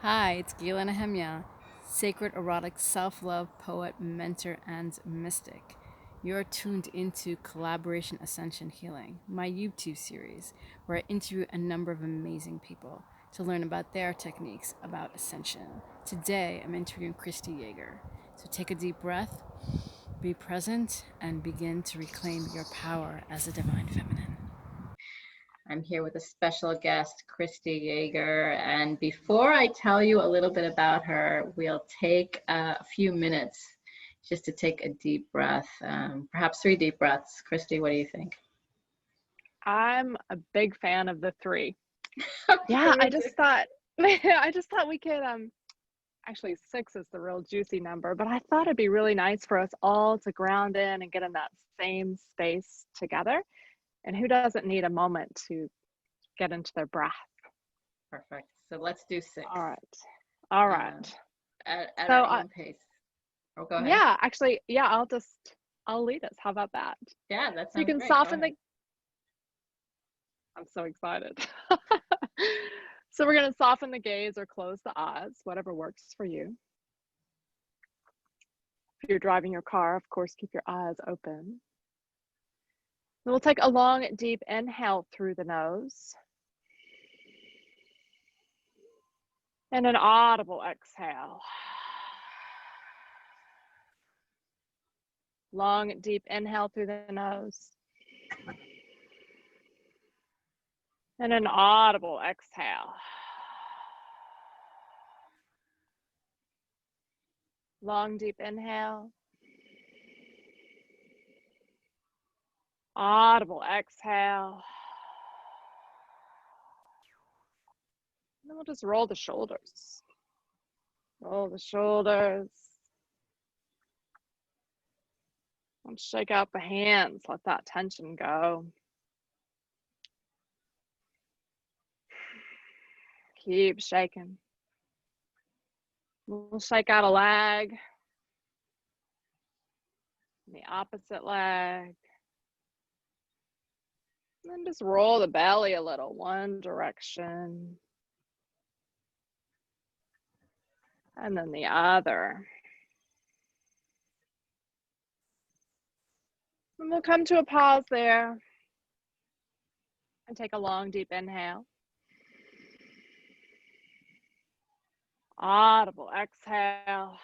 Hi, it's Gila Nehemia, sacred erotic self-love poet, mentor, and mystic. You're tuned into Collaboration Ascension Healing, my YouTube series, where I interview a number of amazing people to learn about their techniques about ascension. Today, I'm interviewing Kristy Yager. So take a deep breath, be present, and begin to reclaim your power as a divine feminine. I'm here with a special guest, Kristy Yager. And before I tell you a little bit about her, we'll take a few minutes just to take a deep breath, perhaps 3 deep breaths. Kristy, what do you think? I'm a big fan of the 3. Okay, Yeah, I just thought we could actually 6 is the real juicy number, but I thought it'd be really nice for us all to ground in and get in that same space together. And who doesn't need a moment to get into their breath? Perfect. So let's do 6. All right. All right. At So our own pace. Oh, go ahead. yeah, actually, yeah, I'll lead us. How about that? Yeah, that So you sounds can great. soften the I'm so excited. So we're going to soften the gaze or close the eyes, whatever works for you. If you're driving your car, of course, keep your eyes open. Then we'll take a long, deep inhale through the nose. And an audible exhale. Long, deep inhale through the nose. And an audible exhale. Long, deep inhale. Audible exhale. And then we'll just roll the shoulders. Roll the shoulders. And shake out the hands. Let that tension go. Keep shaking. We'll shake out a leg. The opposite leg. And then just roll the belly a little, one direction. And then the other. And we'll come to a pause there. And take a long, deep inhale. Audible exhale.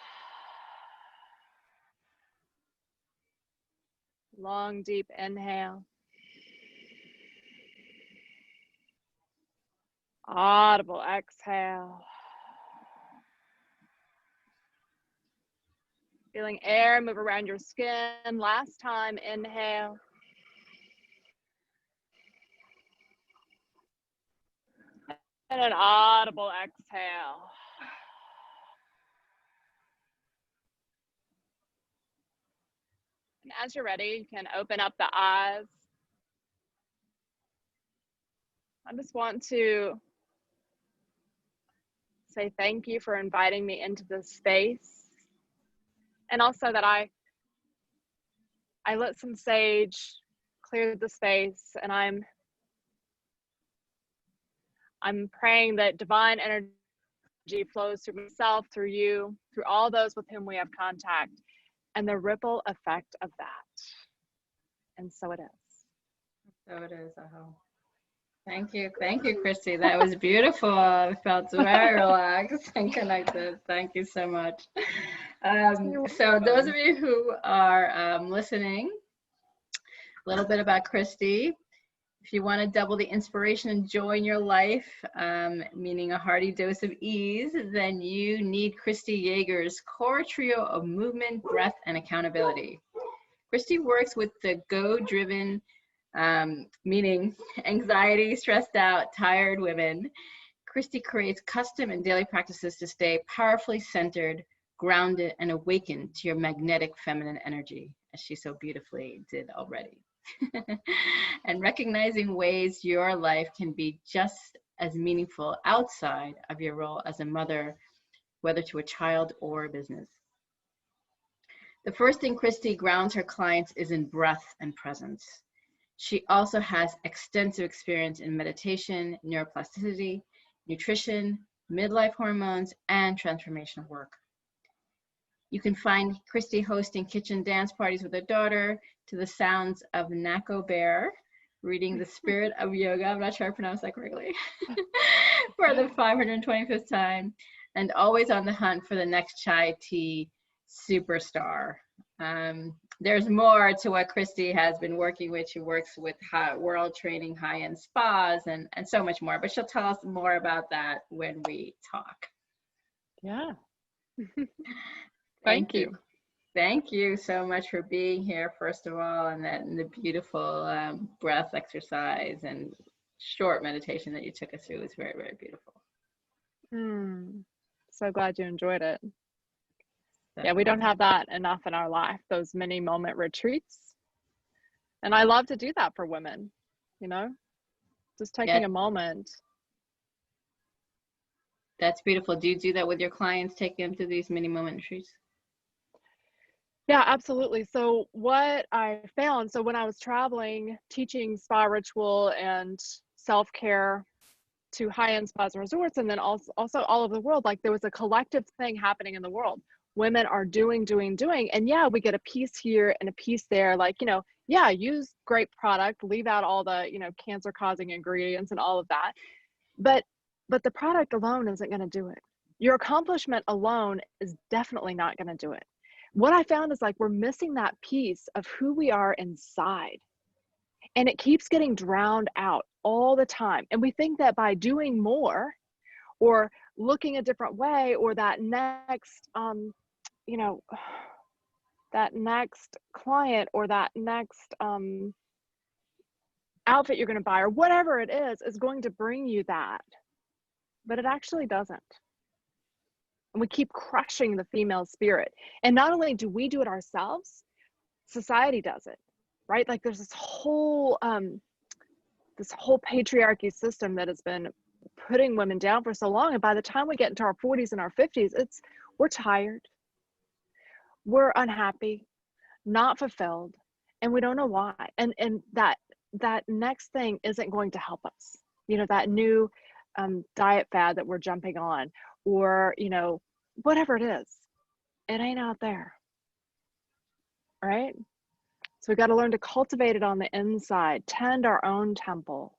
Long, deep inhale. Audible exhale. Feeling air move around your skin. Last time, inhale. And an audible exhale. And as you're ready, you can open up the eyes. I just want to say thank you for inviting me into this space. And also that I lit some sage, cleared the space, and I'm praying that divine energy flows through myself, through you, through all those with whom we have contact, and the ripple effect of that. And so it is. So it is. Thank you, Kristy. That was beautiful. I felt very relaxed and connected. Thank you so much. So those of you who are listening, a little bit about Kristy. If you want to double the inspiration and joy in your life, meaning a hearty dose of ease, then you need Kristy Yager's core trio of movement, breath, and accountability. Kristy works with the go-driven, meaning anxiety, stressed out, tired women. Kristy creates custom and daily practices to stay powerfully centered, grounded, and awakened to your magnetic feminine energy, as she so beautifully did already. And recognizing ways your life can be just as meaningful outside of your role as a mother, whether to a child or a business. The first thing Kristy grounds her clients is in breath and presence. She also has extensive experience in meditation, neuroplasticity, nutrition, midlife hormones, and transformational work. You can find Kristy hosting kitchen dance parties with her daughter to the sounds of Nako Bear, reading The Spirit of Yoga, I'm not sure I pronounced that correctly, for the 525th time, and always on the hunt for the next chai tea superstar. There's more to what Kristy has been working with. She works with world training high-end spas and so much more, but she'll tell us more about that when we talk. Yeah. Thank you. Thank you so much for being here, first of all, and the beautiful breath exercise and short meditation that you took us through was very, very beautiful. So glad you enjoyed it. Yeah, we don't have that enough in our life, those mini moment retreats. And I love to do that for women, you know, just taking a moment. That's beautiful. Do you do that with your clients, taking them to these mini moment retreats? Yeah, absolutely. So what I found, so when I was traveling, teaching spa ritual and self-care to high-end spas and resorts, and then also all over the world, like there was a collective thing happening in the world. Women are doing, and yeah, we get a piece here and a piece there. Like, you know, yeah, use great product, leave out all the, you know, cancer-causing ingredients and all of that. But the product alone isn't going to do it. Your accomplishment alone is definitely not going to do it. What I found is like we're missing that piece of who we are inside. And it keeps getting drowned out all the time. And we think that by doing more or looking a different way, or that next, you know, that next client or that next outfit you're going to buy or whatever it is going to bring you that. But it actually doesn't. And we keep crushing the female spirit. And not only do we do it ourselves, society does it, right? Like there's this whole patriarchy system that has been putting women down for so long. And by the time we get into our 40s and our 50s, we're tired, we're unhappy, not fulfilled, and we don't know why. And that next thing isn't going to help us. You know, that new diet fad that we're jumping on, or, you know, whatever it is, it ain't out there, right? So we got to learn to cultivate it on the inside, tend our own temple,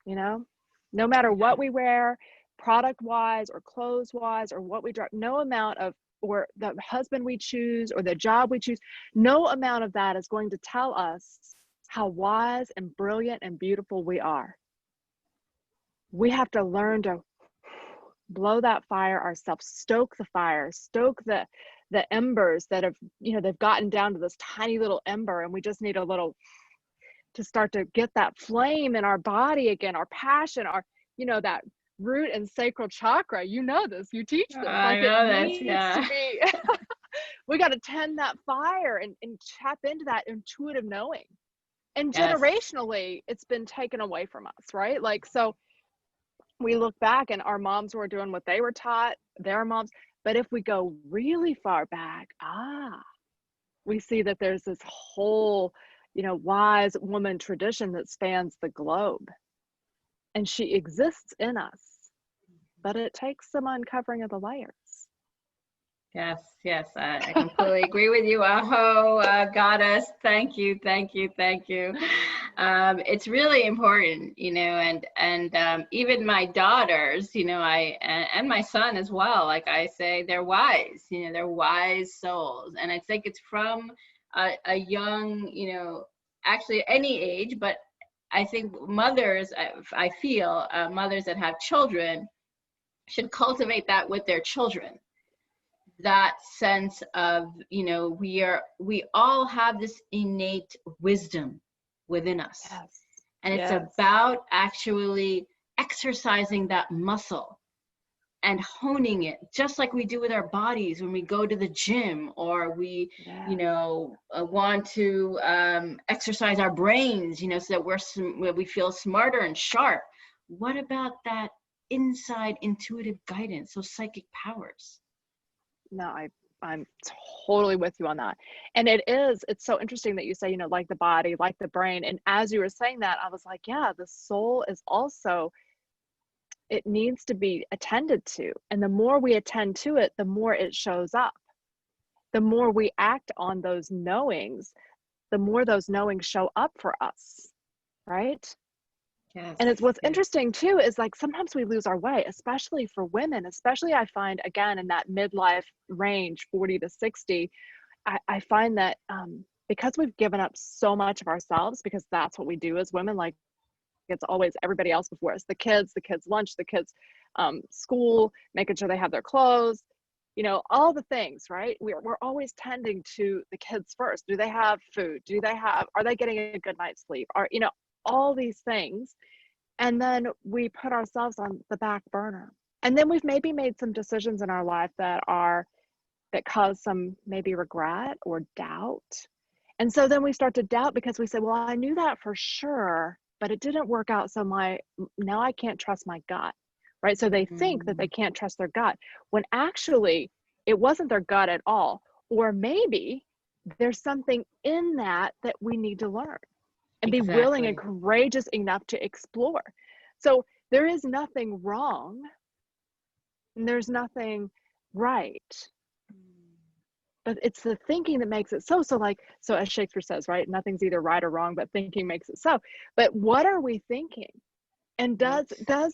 you know, no matter what we wear, product wise or clothes wise, or what we drop, no amount of, or the husband we choose or the job we choose, no amount of that is going to tell us how wise and brilliant and beautiful we are. We have to learn to blow that fire ourselves, stoke the fire, stoke the embers that have, you know, they've gotten down to this tiny little ember, and we just need a little to start to get that flame in our body again, our passion, our, you know, that root and sacral chakra. You know this, you teach this. I know this, yeah. To be, we got to tend that fire and tap into that intuitive knowing. And generationally, it's been taken away from us, right? Like, so we look back and our moms were doing what they were taught, their moms. But if we go really far back, we see that there's this whole, you know, wise woman tradition that spans the globe. And she exists in us, but it takes some uncovering of the layers. Yes, I completely agree with you. Aho, goddess, thank you. It's really important, you know, and even my daughters, you know, and my son as well, like I say, they're wise, you know, they're wise souls. And I think it's from a young, you know, actually any age, but I think mothers, I feel mothers that have children should cultivate that with their children. That sense of, you know, we all have this innate wisdom within us. Yes. And it's about actually exercising that muscle and honing it, just like we do with our bodies when we go to the gym, or we, you know, want to exercise our brains, you know, so that we feel smarter and sharp. What about that inside intuitive guidance, those psychic powers? No, I'm totally with you on that. And it's so interesting that you say, you know, like the body, like the brain. And as you were saying that, I was like, yeah, the soul is also it needs to be attended to. And the more we attend to it, the more it shows up. The more we act on those knowings, the more those knowings show up for us, right? Yes. And it's what's Yes. interesting too is like sometimes we lose our way, especially for women, especially I find again in that midlife range, 40 to 60. I find that because we've given up so much of ourselves, because that's what we do as women, like it's always everybody else before us, the kids lunch, the kids school, making sure they have their clothes, you know, all the things, right? We're always tending to the kids first. Do they have food? Are they getting a good night's sleep? You know, all these things. And then we put ourselves on the back burner. And then we've maybe made some decisions in our life that cause some maybe regret or doubt. And so then we start to doubt because we say, well, I knew that for sure, but it didn't work out. So now I can't trust my gut, right? So they think that they can't trust their gut when actually it wasn't their gut at all. Or maybe there's something in that we need to learn and be willing and courageous enough to explore. So there is nothing wrong and there's nothing right. But it's the thinking that makes it so as Shakespeare says, right? Nothing's either right or wrong, but thinking makes it so. But what are we thinking? And does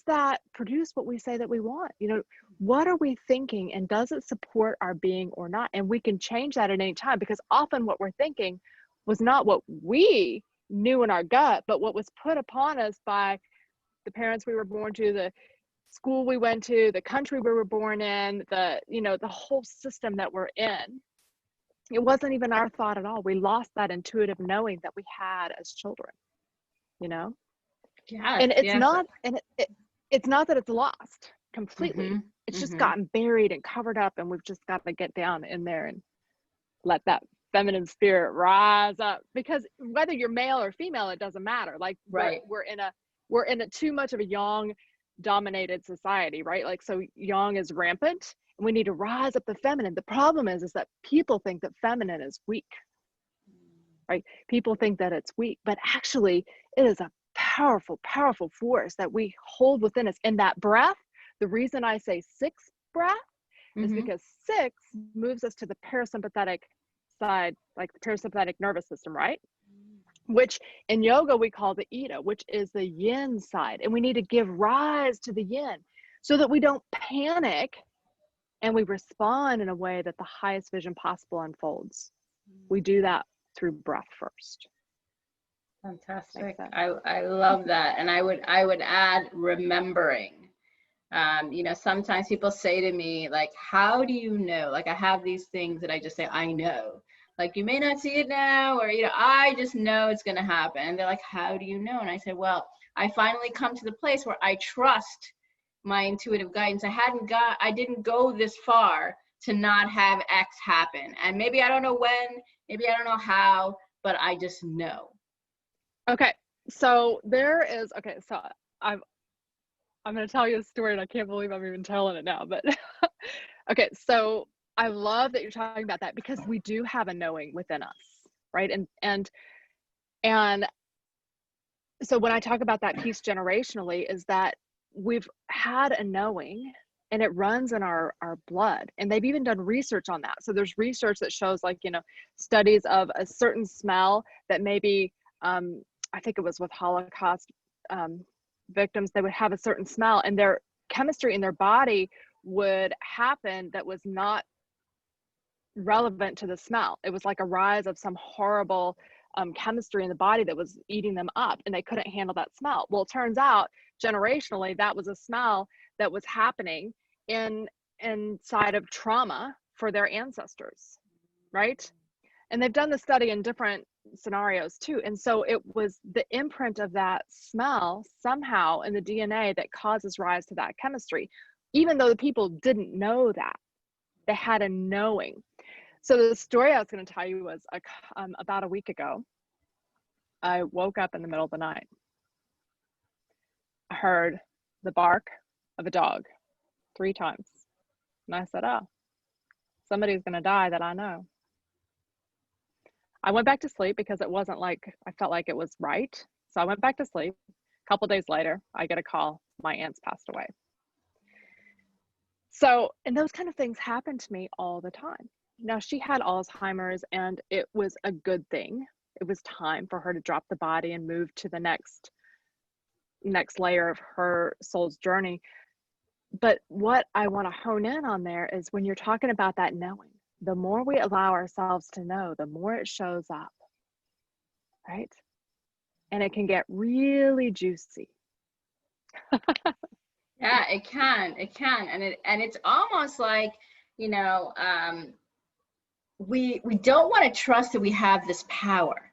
that produce what we say that we want? You know, what are we thinking and does it support our being or not? And we can change that at any time because often what we're thinking was not what we knew in our gut, but what was put upon us by the parents we were born to, the school we went to, the country we were born in, the whole system that we're in. It wasn't even our thought at all. We lost that intuitive knowing that we had as children, you know? Yes, and it's yes. not, and it's not that it's lost completely. It's just gotten buried and covered up, and we've just got to get down in there and let that feminine spirit rise up, because whether you're male or female, it doesn't matter. Like right. we're in a too much of a yang dominated society, right? Like, so yang is rampant and we need to rise up the feminine. The problem is that people think that feminine is weak, right? People think that it's weak, but actually it is a powerful, powerful force that we hold within us. And that breath, the reason I say 6 breath is because 6 moves us to the parasympathetic side, like the parasympathetic nervous system, right? Which in yoga we call the Ida, which is the yin side. And we need to give rise to the yin so that we don't panic and we respond in a way that the highest vision possible unfolds. We do that through breath first. Fantastic. I love that. And I would add remembering. You know, sometimes people say to me, like, how do you know? Like, I have these things that I just say, I know. Like, you may not see it now, or, you know, I just know it's going to happen. And they're like, how do you know? And I say, well, I finally come to the place where I trust my intuitive guidance. I didn't go this far to not have X happen. And maybe I don't know when, maybe I don't know how, but I just know. Okay. So I'm going to tell you a story, and I can't believe I'm even telling it now, but okay. So I love that you're talking about that, because we do have a knowing within us, right? And so when I talk about that piece generationally, is that we've had a knowing and it runs in our blood, and they've even done research on that. So there's research that shows, like, you know, studies of a certain smell that maybe, I think it was with Holocaust victims, they would have a certain smell and their chemistry in their body would happen that was not relevant to the smell. It was like a rise of some horrible chemistry in the body that was eating them up, and they couldn't handle that smell. Well, it turns out generationally that was a smell that was happening inside of trauma for their ancestors, right? And they've done the study in different scenarios too. And so it was the imprint of that smell somehow in the DNA that causes rise to that chemistry, even though the people didn't know that. They had a knowing. So the story I was going to tell you was about a week ago. I woke up in the middle of the night. I heard the bark of a dog 3 times. And I said, oh, somebody's going to die that I know. I went back to sleep because I felt like it was right. So I went back to sleep. A couple days later, I get a call. my aunts passed away. So, and those kind of things happen to me all the time. Now, she had Alzheimer's, and it was a good thing. It was time for her to drop the body and move to the next layer of her soul's journey. But what I want to hone in on there is when you're talking about that knowing, the more we allow ourselves to know, the more it shows up, right? And it can get really juicy. Yeah, it can, and it's almost like, you know, we don't want to trust that we have this power,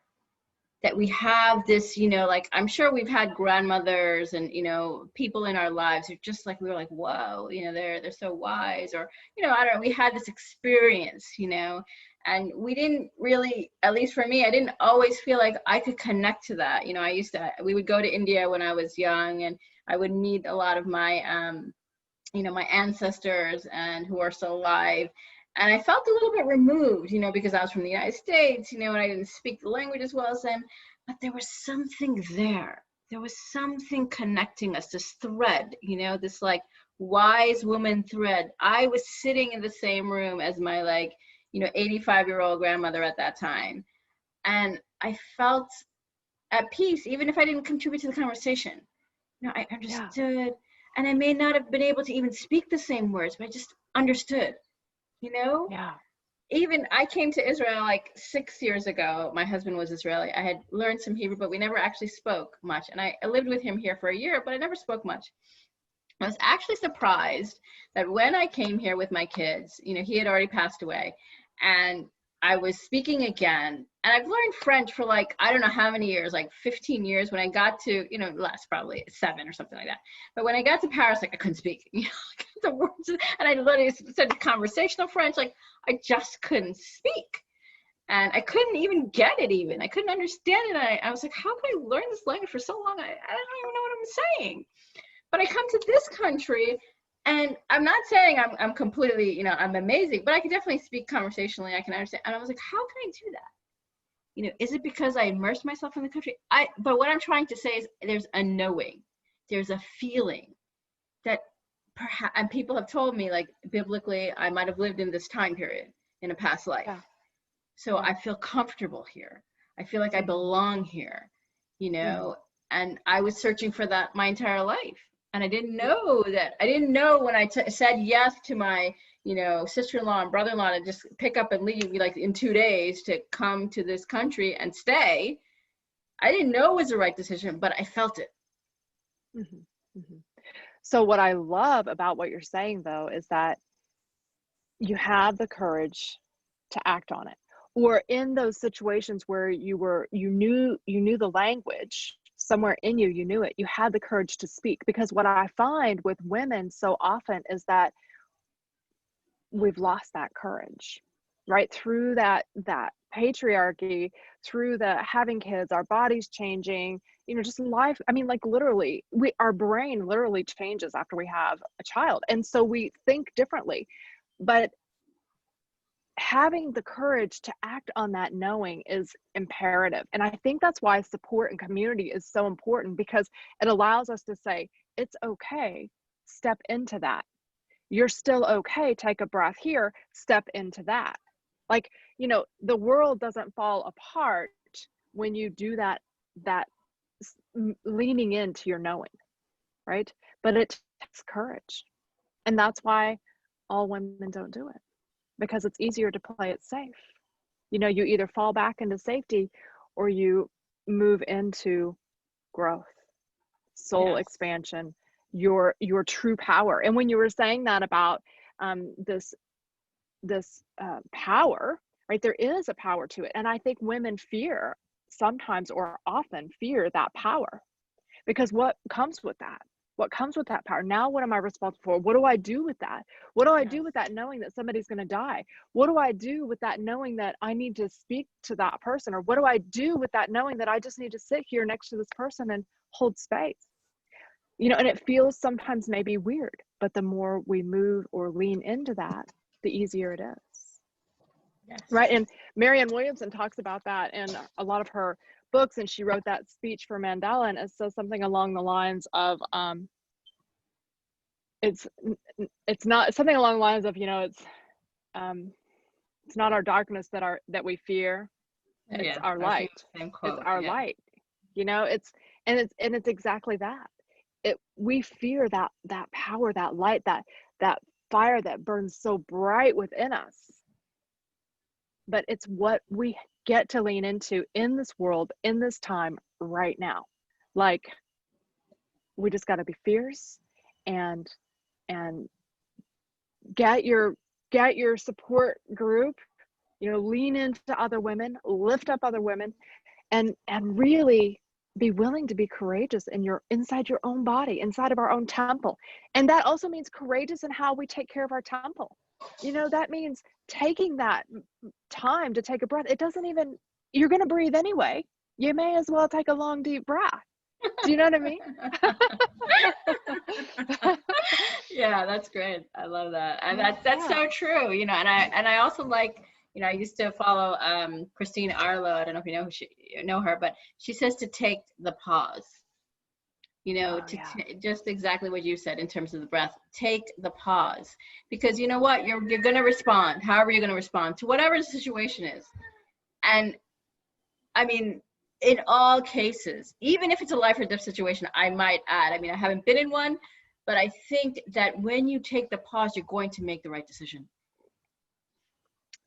that we have this, you know, like, I'm sure we've had grandmothers and, you know, people in our lives who just like, we were like, whoa, you know, they're so wise, or, you know, I don't know, we had this experience, you know, and we didn't really, at least for me, I didn't always feel like I could connect to that. You know, we would go to India when I was young, and I would meet a lot of my, you know, my ancestors and who are still alive. And I felt a little bit removed, you know, because I was from the United States, you know, and I didn't speak the language as well as them. But there was something there. There was something connecting us, this thread, you know, this like wise woman thread. I was sitting in the same room as my, like, you know, 85-year-old grandmother at that time. And I felt at peace, even if I didn't contribute to the conversation. You know, I understood. And I may not have been able to even speak the same words, but I just understood, you know? Yeah. Even I came to Israel like 6 years ago. My husband was Israeli. I had learned some Hebrew, but we never actually spoke much. And I lived with him here for a year, but I never spoke much. I was actually surprised that when I came here with my kids, you know, he had already passed away, and I was speaking again. And I've learned French for like, I don't know how many years, like 15 years. When I got to, you know, less, probably 7 or something like that. But when I got to Paris, like, I couldn't speak, you know, the words, and I literally said conversational French, like I just couldn't speak. And I couldn't even get it even. I couldn't understand it. I was like, how could I learn this language for so long? I don't even know what I'm saying. But I come to this country, and I'm not saying I'm completely, you know, I'm amazing, but I can definitely speak conversationally. I can understand. And I was like, how can I do that? You know, is it because I immersed myself in the country? But what I'm trying to say is there's a knowing, there's a feeling that perhaps, and people have told me, like, biblically, I might have lived in this time period in a past life. Yeah. So I feel comfortable here. I feel like I belong here, you know, and I was searching for that my entire life. And I didn't know that. I didn't know when I said yes to my, you know, sister-in-law and brother-in-law to just pick up and leave, like, in 2 days to come to this country and stay. I didn't know it was the right decision, but I felt it. Mm-hmm. Mm-hmm. So what I love about what you're saying, though, is that you have the courage to act on it. Or in those situations where you knew the language, somewhere in you knew it, you had the courage to speak. Because what I find with women so often is that we've lost that courage, right? Through that patriarchy, through the having kids, our bodies changing, you know, just life. I mean, like, literally, our brain literally changes after we have a child. And so we think differently. But having the courage to act on that knowing is imperative. And I think that's why support and community is so important, because it allows us to say, it's okay, step into that. You're still okay, take a breath here, step into that. Like, you know, the world doesn't fall apart when you do that leaning into your knowing, right? But it takes courage. And that's why all women don't do it, because it's easier to play it safe. You know, you either fall back into safety or you move into growth, soul expansion, your true power. And when you were saying that about this power, right, there is a power to it. And I think women sometimes or often fear that power, because what comes with that? What comes with that power? Now, what am I responsible for? What do I do with that? What do I do with that knowing that somebody's going to die? What do I do with that knowing that I need to speak to that person? Or what do I do with that knowing that I just need to sit here next to this person and hold space? You know, and it feels sometimes maybe weird, but the more we move or lean into that, the easier it is. Yes. Right. And Marianne Williamson talks about that in a lot of her books, and she wrote that speech for Mandela, and it says something along the lines of it's not something along the lines of, it's not our darkness that we fear, it's Yeah, our I was thinking light. the same It's quote. our Yeah. light. It's exactly that. We fear that power, that light, that fire that burns so bright within us. But it's what we get to lean into in this world, in this time right now. Like, we just got to be fierce and get your support group, lean into other women, lift up other women, and really be willing to be courageous inside your own body, inside of our own temple. And that also means courageous in how we take care of our temple. That means taking that time to take a breath. You're going to breathe anyway. You may as well take a long, deep breath. Do you know what I mean? Yeah, that's great. I love that. And that's so true, and I also like, I used to follow Christine Arlo. I don't know if you know her, but she says to take the pause. Just exactly what you said in terms of the breath. Take the pause, because you know what, you're going to respond however you're going to respond to whatever the situation is. And I mean, in all cases, even if it's a life or death situation, I might add, I haven't been in one, but I think that when you take the pause, you're going to make the right decision.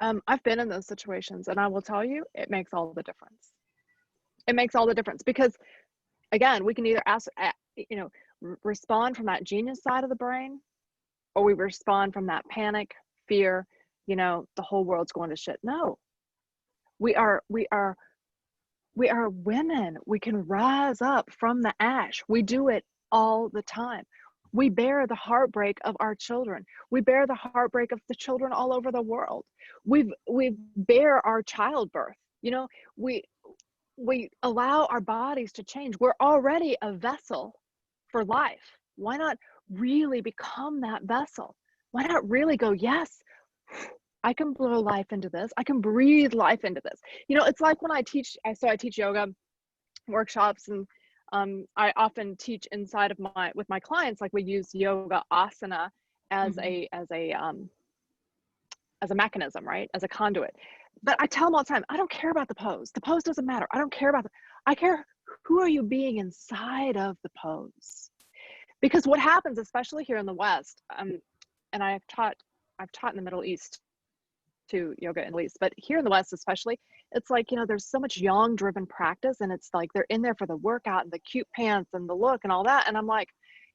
I've been in those situations, and I will tell you, it makes all the difference. It makes all the difference, because again, we can either respond from that genius side of the brain, or we respond from that panic, fear, the whole world's going to shit. No, we are women. We can rise up from the ash. We do it all the time. We bear the heartbreak of our children. We bear the heartbreak of the children all over the world. We bear our childbirth. We allow our bodies to change. We're already a vessel for life. Why not really become that vessel? Why not really go, yes, I can blow life into this. I can breathe life into this. It's like when I teach yoga workshops, and I often teach inside of with my clients, like we use yoga asana as a mechanism, right? As a conduit. But I tell them all the time, I don't care about the pose. The pose doesn't matter. I don't care about I care who are you being inside of the pose. Because what happens, especially here in the West, and I've taught in the Middle East to yoga in the Middle East, but here in the West especially, it's like, there's so much yang driven practice, and it's like they're in there for the workout and the cute pants and the look and all that. And I'm like,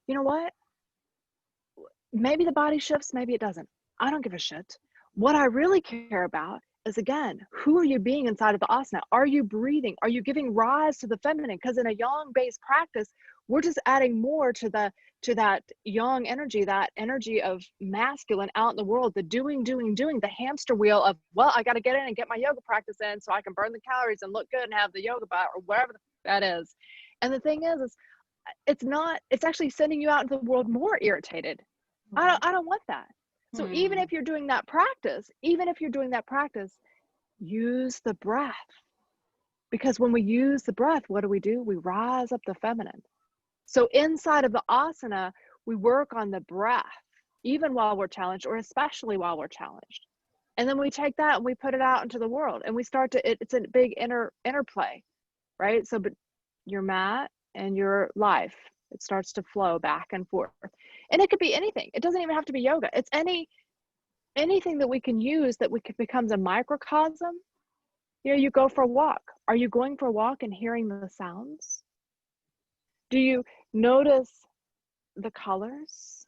you know what? Maybe the body shifts, maybe it doesn't. I don't give a shit. What I really care about is, again, who are you being inside of the asana? Are you breathing? Are you giving rise to the feminine? Because in a yang based practice, we're just adding more to that yang energy, that energy of masculine out in the world, the doing, the hamster wheel of, well, I got to get in and get my yoga practice in so I can burn the calories and look good and have the yoga butt or whatever that is. And the thing is it's actually sending you out into the world more irritated. I don't want that. So even if you're doing that practice, use the breath. Because when we use the breath, what do? We rise up the feminine. So inside of the asana, we work on the breath, even while we're challenged, or especially while we're challenged. And then we take that and we put it out into the world, and we start to, it's a big interplay, right? So, but your mat and your life, it starts to flow back and forth. And it could be anything. It doesn't even have to be yoga. It's anything that we can use that becomes a microcosm. You go for a walk. Are you going for a walk and hearing the sounds? Do you notice the colors?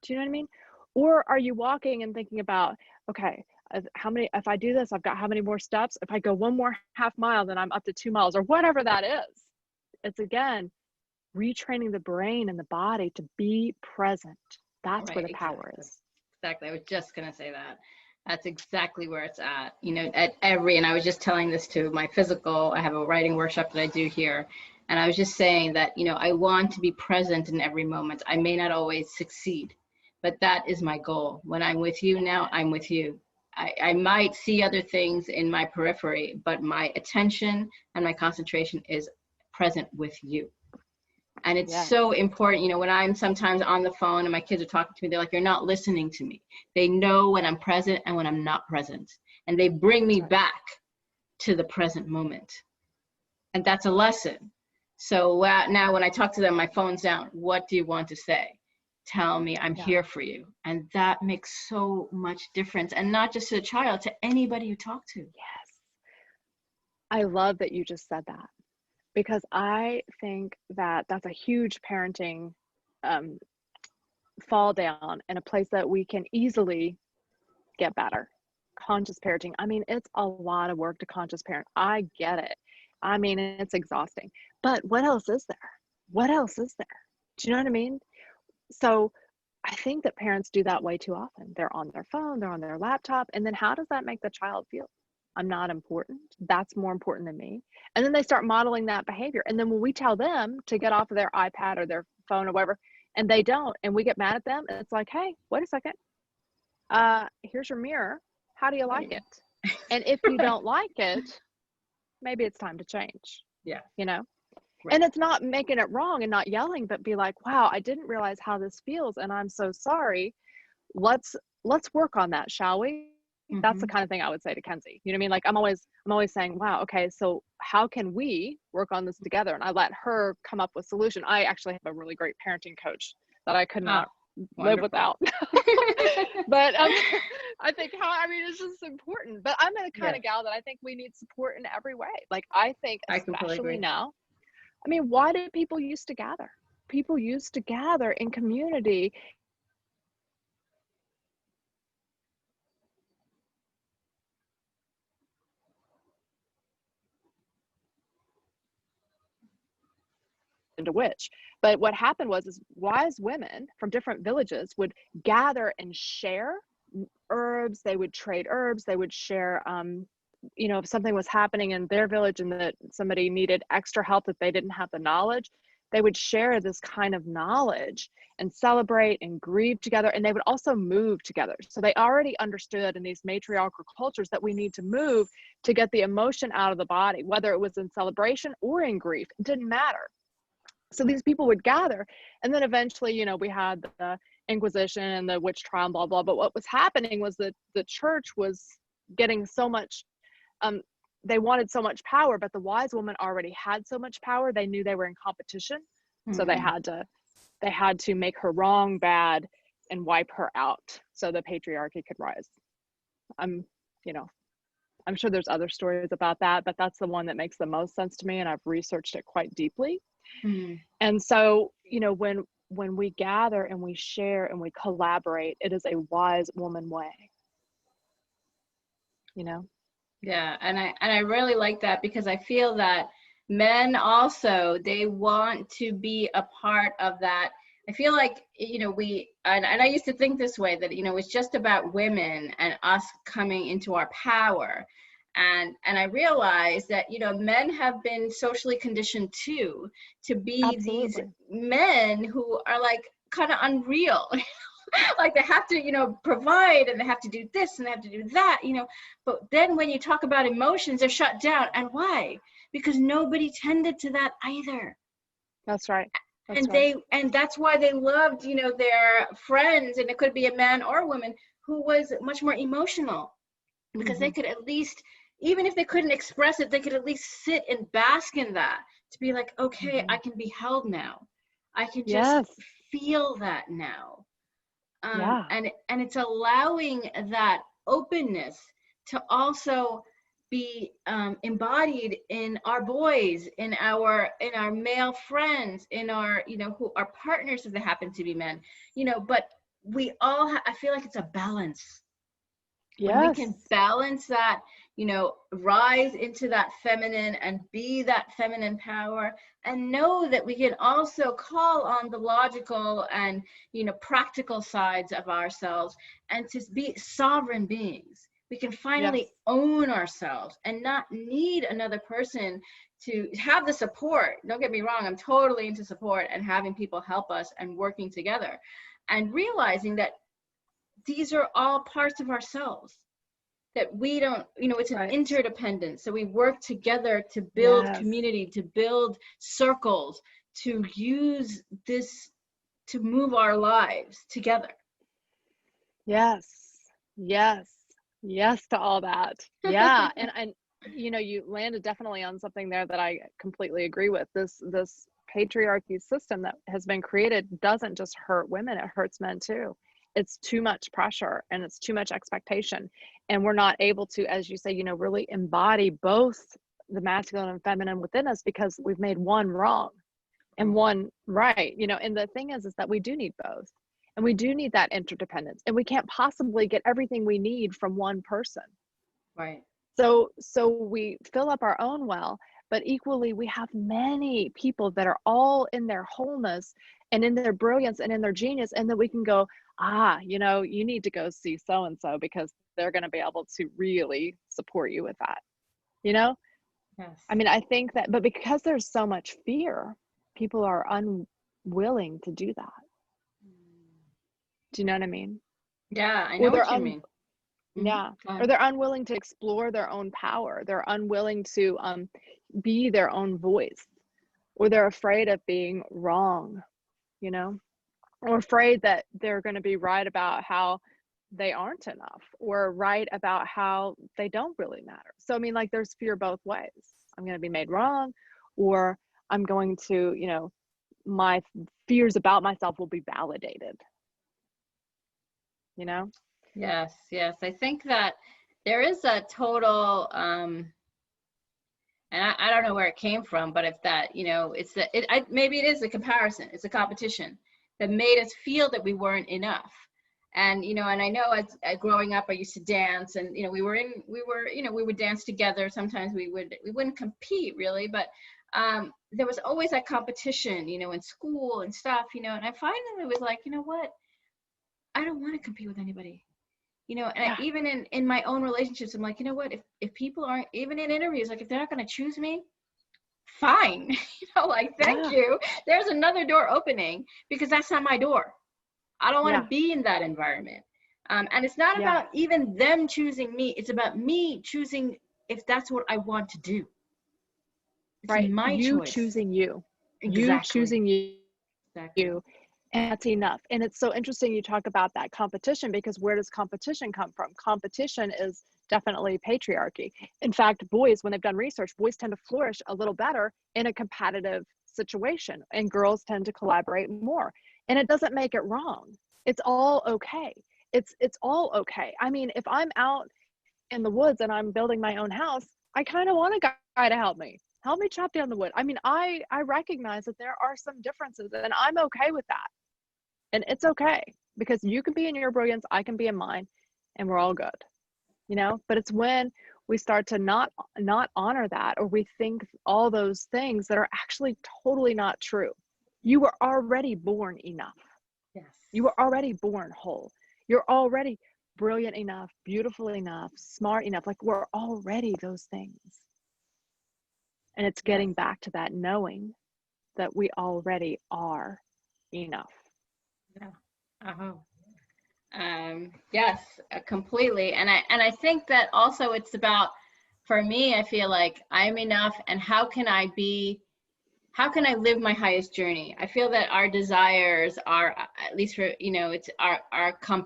Do you know what I mean? Or are you walking and thinking about, okay, if I do this, I've got how many more steps? If I go one more half mile, then I'm up to 2 miles, or whatever that is. It's, again, retraining the brain and the body to be present. That's where the power is. Exactly. I was just going to say that. That's exactly where it's at. And I was just telling this to my physical, I have a writing workshop that I do here. And I was just saying that, I want to be present in every moment. I may not always succeed, but that is my goal. When I'm with you now, I'm with you. I might see other things in my periphery, but my attention and my concentration is present with you. And it's so important, you know, when I'm sometimes on the phone and my kids are talking to me, they're like, you're not listening to me. They know when I'm present and when I'm not present. And they bring me back to the present moment. And that's a lesson. So now when I talk to them, my phone's down. What do you want to say? Tell me, I'm here for you. And that makes so much difference. And not just to the child, to anybody you talk to. Yes. I love that you just said that, because I think that that's a huge parenting fall down, and a place that we can easily get better. Conscious parenting. I mean, it's a lot of work to conscious parent. I get it. I mean, it's exhausting. But what else is there? What else is there? Do you know what I mean? So I think that parents do that way too often. They're on their phone, they're on their laptop, and then how does that make the child feel? I'm not important. That's more important than me. And then they start modeling that behavior. And then when we tell them to get off of their iPad or their phone or whatever, and they don't, and we get mad at them, and it's like, hey, wait a second. Here's your mirror. How do you like it? And if you don't like it, maybe it's time to change. Yeah. You know? Right. And it's not making it wrong and not yelling, but be like, wow, I didn't realize how this feels, and I'm so sorry. Let's work on that, shall we? Mm-hmm. That's the kind of thing I would say to Kenzie. You know what I mean? Like I'm always saying, wow, okay, so how can we work on this together? And I let her come up with solution. I actually have a really great parenting coach that I could not live without. But I think it's just important. But I'm the kind of gal that I think we need support in every way. Like I think especially now, I mean, why did people used to gather? People used to gather in community. Into which, but what happened was wise women from different villages would gather and share herbs. They would trade herbs. They would share, you know, if something was happening in their village and that somebody needed extra help that they didn't have the knowledge, they would share this kind of knowledge and celebrate and grieve together. And they would also move together. So they already understood in these matriarchal cultures that we need to move to get the emotion out of the body, whether it was in celebration or in grief, it didn't matter. So these people would gather, and then eventually, you know, we had the Inquisition and the witch trial and blah, blah. But what was happening was that the church was getting so much, they wanted so much power, but the wise woman already had so much power. They knew they were in competition. Mm-hmm. So they had to make her wrong bad and wipe her out so the patriarchy could rise. You know, I'm sure there's other stories about that, but that's the one that makes the most sense to me. And I've researched it quite deeply. Mm-hmm. And so, you know, when we gather and we share and we collaborate, it is a wise woman way, you know? Yeah. And I really like that, because I feel that men also, they want to be a part of that. I feel like, you know, and I used to think this way, that, you know, it's just about women and us coming into our power. And I realized that, you know, men have been socially conditioned too, to be Absolutely. These men who are like kind of unreal. Like they have to, you know, provide, and they have to do this and they have to do that, you know. But then when you talk about emotions, they're shut down. And why? Because nobody tended to that either. That's right. And that's why they loved, you know, their friends, and it could be a man or a woman who was much more emotional, because they could at least, even if they couldn't express it, they could at least sit and bask in that, to be like, okay, I can be held now. I can just feel that now. And it's allowing that openness to also be embodied in our boys, in our male friends, in our, you know, who are partners if they happen to be men, you know. But we all I feel like it's a balance. When we can balance that, you know, rise into that feminine and be that feminine power, and know that we can also call on the logical and, you know, practical sides of ourselves, and to be sovereign beings. We can finally own ourselves and not need another person to have the support. Don't get me wrong, I'm totally into support and having people help us and working together, and realizing that these are all parts of ourselves, that we don't, you know, it's an interdependence. So we work together to build community, to build circles, to use this to move our lives together. Yes, yes, yes to all that. Yeah, and you know, you landed definitely on something there that I completely agree with. This patriarchy system that has been created doesn't just hurt women, it hurts men too. It's too much pressure and it's too much expectation. And we're not able to, as you say, you know, really embody both the masculine and feminine within us because we've made one wrong and one right, you know. And the thing is that we do need both. And we do need that interdependence. And we can't possibly get everything we need from one person. Right. So we fill up our own well, but equally we have many people that are all in their wholeness and in their brilliance and in their genius, and that we can go, you know, you need to go see so and so because they're going to be able to really support you with that. You know? Yes. I mean, I think that, but because there's so much fear, people are unwilling to do that. Do you know what I mean? Yeah, I know what you mean. Yeah. Or they're unwilling to explore their own power. They're unwilling to be their own voice, or they're afraid of being wrong, you know, or afraid that they're going to be right about how they aren't enough, or right about how they don't really matter. So, I mean, like, there's fear both ways. I'm going to be made wrong, or I'm going to, you know, my fears about myself will be validated, you know? Yes, yes. I think that there is a total, and I don't know where it came from, but if that, you know, it's that maybe it is a comparison, it's a competition that made us feel that we weren't enough. And, you know, and I know as growing up, I used to dance, and, you know, we would dance together. Sometimes we wouldn't compete really, but there was always that competition, you know, in school and stuff, you know, and I finally was like, you know what? I don't want to compete with anybody. You know, and even in my own relationships, I'm like, you know what, if people aren't, even in interviews, like, if they're not going to choose me, fine. You know, like, thank you, there's another door opening, because that's not my door. I don't want to be in that environment. And it's not about even them choosing me, it's about me choosing if that's what I want to do. It's my choice. Choosing you. Exactly. You choosing you. Exactly. And that's enough. And it's so interesting you talk about that competition, because where does competition come from? Competition is definitely patriarchy. In fact, boys, when they've done research, boys tend to flourish a little better in a competitive situation, and girls tend to collaborate more. And it doesn't make it wrong. It's all okay. It's all okay. I mean, if I'm out in the woods and I'm building my own house, I kind of want a guy to help me chop down the wood. I mean, I recognize that there are some differences, and I'm okay with that. And it's okay, because you can be in your brilliance, I can be in mine, and we're all good, you know? But it's when we start to not honor that, or we think all those things that are actually totally not true. You were already born enough. Yes. You were already born whole. You're already brilliant enough, beautiful enough, smart enough. Like, we're already those things. And it's getting back to that knowing that we already are enough. Yes, completely. And I think that also it's about, for me, I feel like I'm enough, and how can I live my highest journey? I feel that our desires are, at least for, you know, it's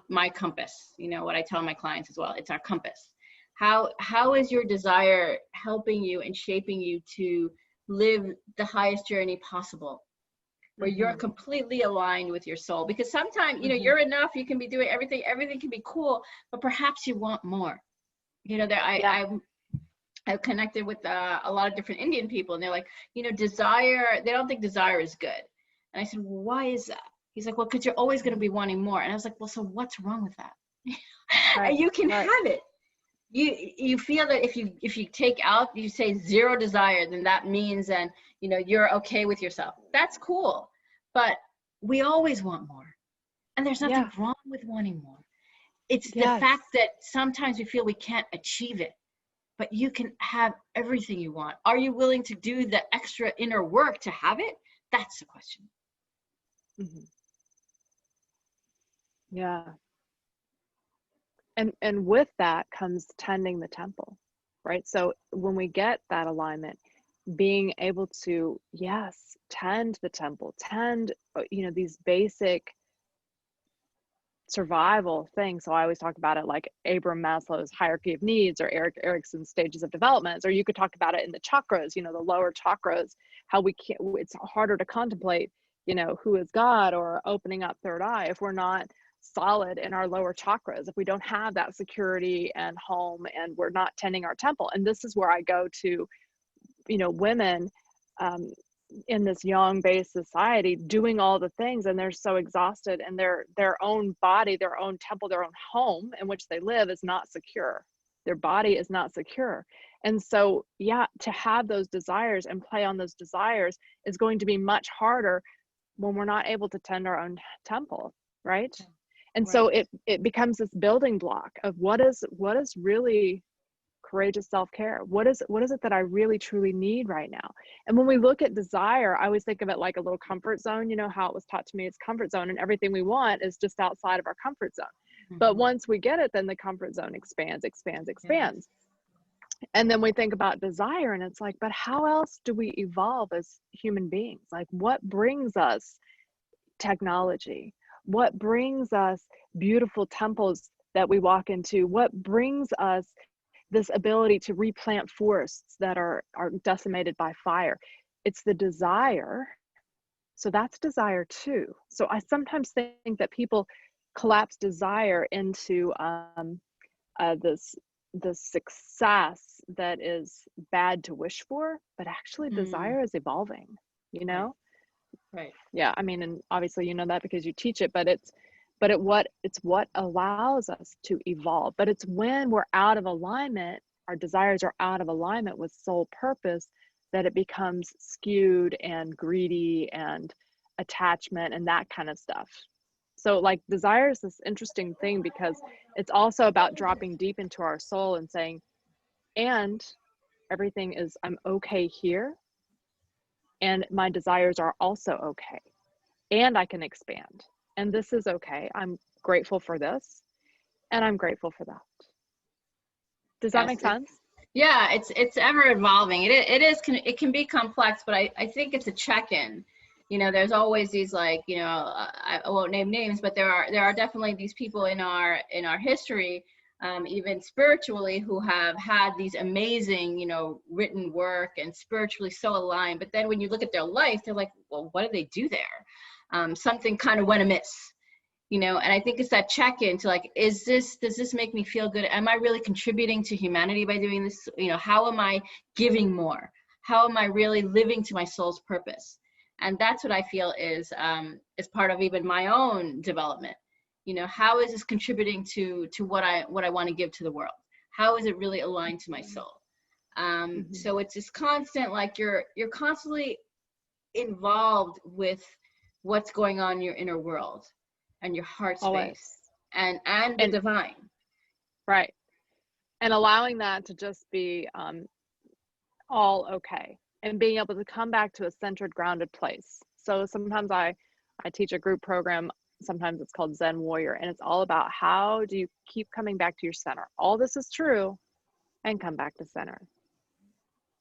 my compass, you know, what I tell my clients as well, it's our compass. How is your desire helping you and shaping you to live the highest journey possible, where you're completely aligned with your soul? Because sometimes, you know, you're enough, you can be doing everything can be cool, but perhaps you want more. You know, I've connected with a lot of different Indian people, and they're like, you know, they don't think desire is good. And I said, well, why is that? He's like, well, because you're always going to be wanting more. And I was like, well, so what's wrong with that? And you can have it. You feel that if you take out, you say zero desire, then that means then, you know, you're okay with yourself. That's cool. But we always want more. And there's nothing wrong with wanting more. It's the fact that sometimes we feel we can't achieve it, but you can have everything you want. Are you willing to do the extra inner work to have it? That's the question. Yeah. And with that comes tending the temple, right? So when we get that alignment, being able to, yes, tend the temple, tend, these basic survival things. So I always talk about it like Abraham Maslow's hierarchy of needs, or Erik Erikson's stages of development, or you could talk about it in the chakras, the lower chakras, how it's harder to contemplate, who is God, or opening up third eye, if we're not solid in our lower chakras, if we don't have that security and home, and we're not tending our temple. And this is where I go to, women, in this yang-based society, doing all the things, and they're so exhausted, and their own body, their own temple, their own home in which they live is not secure. Their body is not secure. And so, yeah, to have those desires and play on those desires is going to be much harder when we're not able to tend our own temple, right? And Right. so it becomes this building block of what is really courageous self-care. What is it that I really truly need right now? And when we look at desire, I always think of it like a little comfort zone. How it was taught to me, it's comfort zone, and everything we want is just outside of our comfort zone. But once we get it, then the comfort zone expands. Yes. And then we think about desire, and it's like, but how else do we evolve as human beings? Like, what brings us technology? What brings us beautiful temples that we walk into? What brings us this ability to replant forests that are decimated by fire? It's the desire. So that's desire too. So I sometimes think that people collapse desire into this success that is bad to wish for, but actually desire is evolving, Right. Yeah, I mean, and obviously that because you teach it, but it's what allows us to evolve. But it's when we're out of alignment, our desires are out of alignment with soul purpose, that it becomes skewed and greedy and attachment and that kind of stuff. So like desire is this interesting thing, because it's also about dropping deep into our soul and saying, and everything is, I'm okay here, and my desires are also okay, and I can expand, and this is okay. I'm grateful for this, and I'm grateful for that. Does that make sense? Yeah, it's ever evolving. It can be complex, but I think it's a check-in. There's always these, like, I won't name names, but there are definitely these people in our history, even spiritually, who have had these amazing, written work, and spiritually so aligned. But then when you look at their life, they're like, well, what did they do there? Something kind of went amiss. And I think it's that check-in to, like, does this make me feel good? Am I really contributing to humanity by doing this? How am I giving more? How am I really living to my soul's purpose? And that's what I feel is part of even my own development. How is this contributing to what I want to give to the world? How is it really aligned to my soul? So it's this constant, like, you're constantly involved with what's going on in your inner world and your heart space and the divine. Right. And allowing that to just be all okay, and being able to come back to a centered, grounded place. So sometimes I teach a group program, sometimes it's called Zen Warrior, and it's all about how do you keep coming back to your center. All this is true, and come back to center.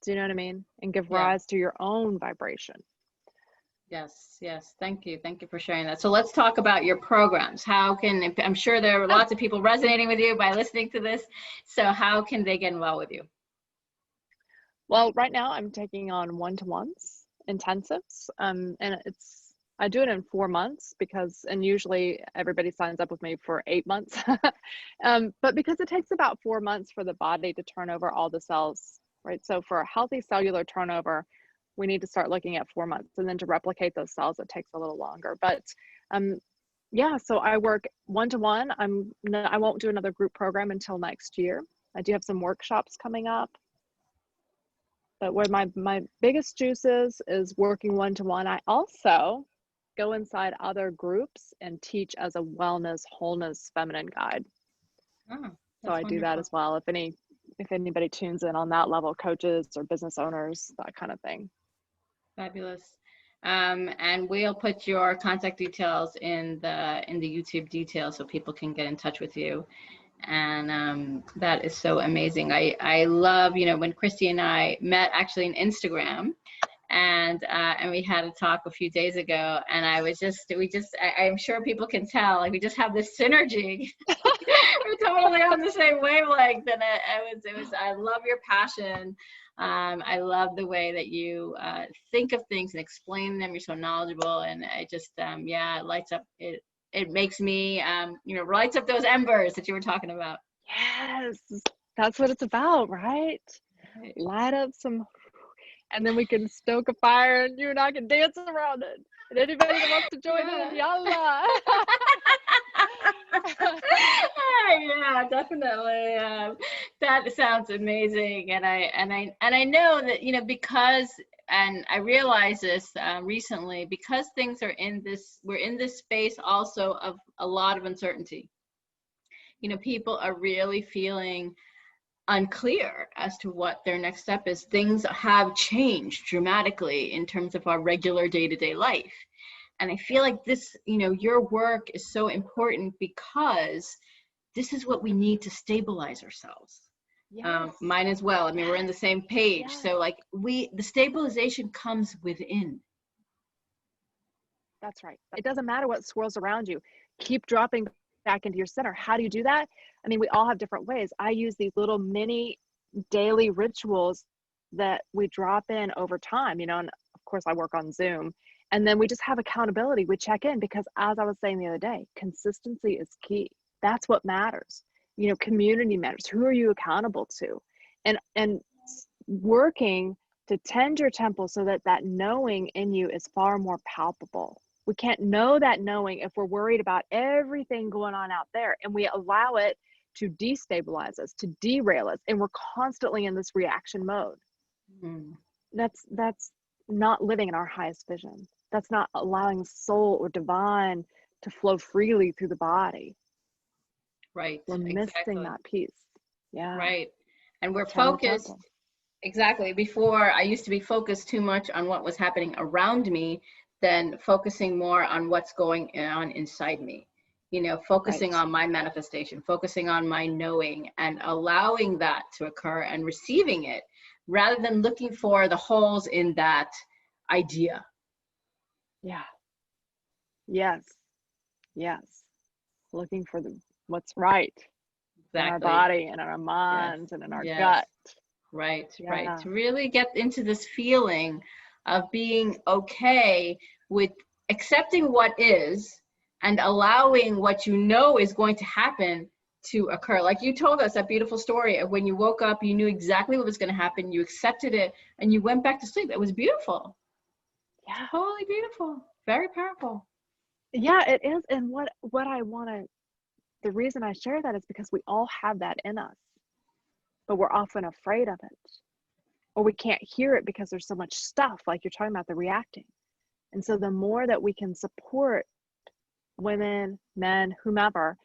Do you know what I mean? And give rise to your own vibration. Yes. Thank you for sharing that. So let's talk about your programs. I'm sure there are lots of people resonating with you by listening to this. So how can they get involved with you? Well, right now I'm taking on one-to-ones, intensives, and I do it in 4 months and usually everybody signs up with me for 8 months. But because it takes about 4 months for the body to turn over all the cells, right? So for a healthy cellular turnover, we need to start looking at 4 months, and then to replicate those cells, it takes a little longer. But so I work one-to-one. I won't do another group program until next year. I do have some workshops coming up. But where my biggest juice is working one-to-one. I also go inside other groups and teach as a wellness, wholeness, feminine guide. So I do that as well. If anybody tunes in on that level, coaches or business owners, that kind of thing. Fabulous. And we'll put your contact details in the YouTube details so people can get in touch with you. And that is so amazing. I love, when Kristy and I met actually on Instagram, and we had a talk a few days ago, and I'm sure people can tell, like, we just have this synergy. We're totally on the same wavelength, and I love your passion. I love the way that you think of things and explain them. You're so knowledgeable, and it just it lights up. It makes me lights up those embers that you were talking about. Yes, that's what it's about, right? Light up some, and then we can stoke a fire, and you and I can dance around it. And anybody that wants to join in, yalla. Yeah, definitely. That sounds amazing, and I know that because, and I realized this recently, because we're in this space also of a lot of uncertainty. People are really feeling unclear as to what their next step is. Things have changed dramatically in terms of our regular day-to-day life. And I feel like this, your work is so important, because this is what we need to stabilize ourselves. Yes. Mine as well. I mean, we're in the same page. Yes. So like the stabilization comes within. That's right. It doesn't matter what swirls around you. Keep dropping back into your center. How do you do that? I mean, we all have different ways. I use these little mini daily rituals that we drop in over time, and of course I work on Zoom, and then we just have accountability. We check in, because as I was saying the other day, consistency is key. That's what matters. Community matters. Who are you accountable to? And working to tend your temple so that knowing in you is far more palpable. We can't know that knowing if we're worried about everything going on out there, and we allow it to destabilize us, to derail us, and we're constantly in this reaction mode. Mm. That's not living in our highest vision. That's not allowing soul or divine to flow freely through the body. Right. We're missing that piece. Yeah. Right. And we're focused. Exactly. Before, I used to be focused too much on what was happening around me than focusing more on what's going on inside me. Focusing on my manifestation, focusing on my knowing, and allowing that to occur and receiving it, rather than looking for the holes in that idea. Yeah. Yes. Yes. Looking for what's right. Exactly. In our body and in our minds and in our gut. Right. To really get into this feeling of being okay with accepting what is and allowing what is going to happen to occur. Like you told us that beautiful story of when you woke up, you knew exactly what was going to happen, you accepted it, and you went back to sleep. It was beautiful. Yeah, totally beautiful. Very powerful. Yeah, it is. And what I want to, the reason I share that is because we all have that in us, but we're often afraid of it, or we can't hear it because there's so much stuff, like you're talking about, the reacting. And so the more that we can support women, men, whomever,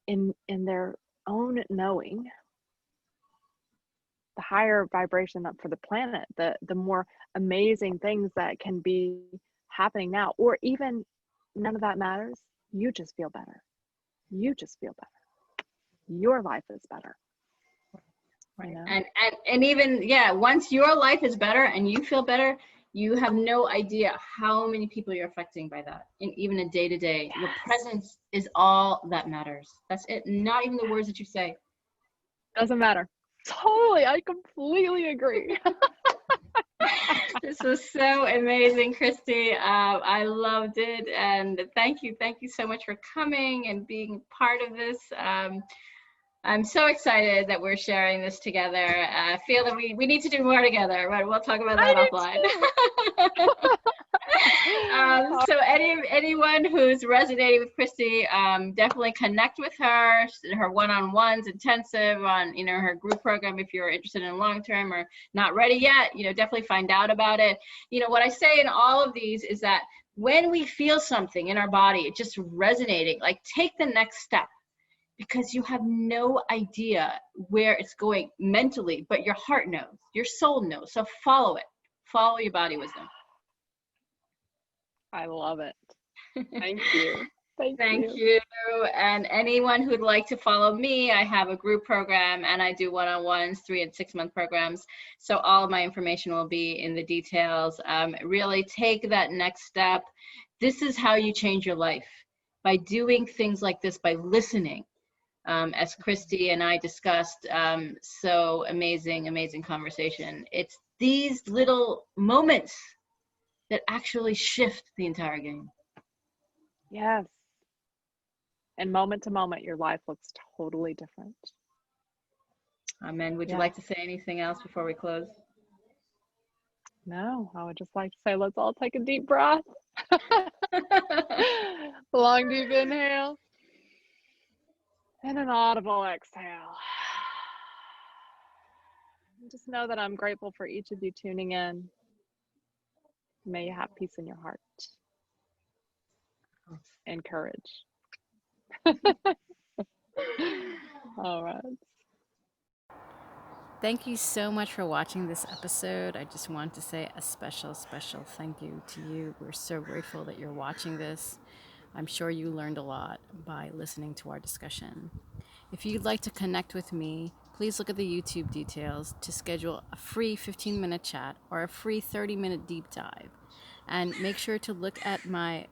in their own knowing, the higher vibration up for the planet, the more amazing things that can be happening now. Or even none of that matters. You just feel better. You just feel better. Your life is better. Right. And even, once your life is better and you feel better, you have no idea how many people you're affecting by that. And even in day to day, your presence is all that matters. That's it. Not even the words that you say. Doesn't matter. Totally. I completely agree. This was so amazing, Kristy. I loved it. And thank you so much for coming and being part of this. I'm so excited that we're sharing this together. I feel that we need to do more together, but we'll talk about that offline. So anyone who's resonating with Kristy, definitely connect with her one-on-ones, intensive, on her group program if you're interested in long-term or not ready yet. Definitely find out about it. What I say in all of these is that when we feel something in our body, it's just resonating, like take the next step. Because you have no idea where it's going mentally, but your heart knows, your soul knows. So follow it. Follow your body wisdom. I love it. Thank you. Thank you. And anyone who'd like to follow me, I have a group program and I do one-on-ones, 3 and 6 month programs. So all of my information will be in the details. Really take that next step. This is how you change your life, by doing things like this, by listening. As Kristy and I discussed, so amazing conversation. It's these little moments that actually shift the entire game. Yes. And moment to moment, your life looks totally different. Amen. Would you like to say anything else before we close? No, I would just like to say, let's all take a deep breath. Long, deep inhale. And an audible exhale. Just know that I'm grateful for each of you tuning in. May you have peace in your heart and courage. All right. Thank you so much for watching this episode. I just want to say a special thank you to you. We're so grateful that you're watching this. I'm sure you learned a lot by listening to our discussion. If you'd like to connect with me, please look at the YouTube details to schedule a free 15-minute chat or a free 30-minute deep dive. And make sure to look at my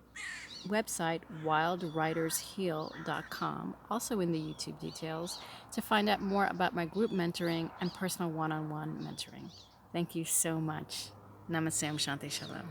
website, wildwritersheal.com, also in the YouTube details, to find out more about my group mentoring and personal one-on-one mentoring. Thank you so much. Namaste, Shanti Shalom.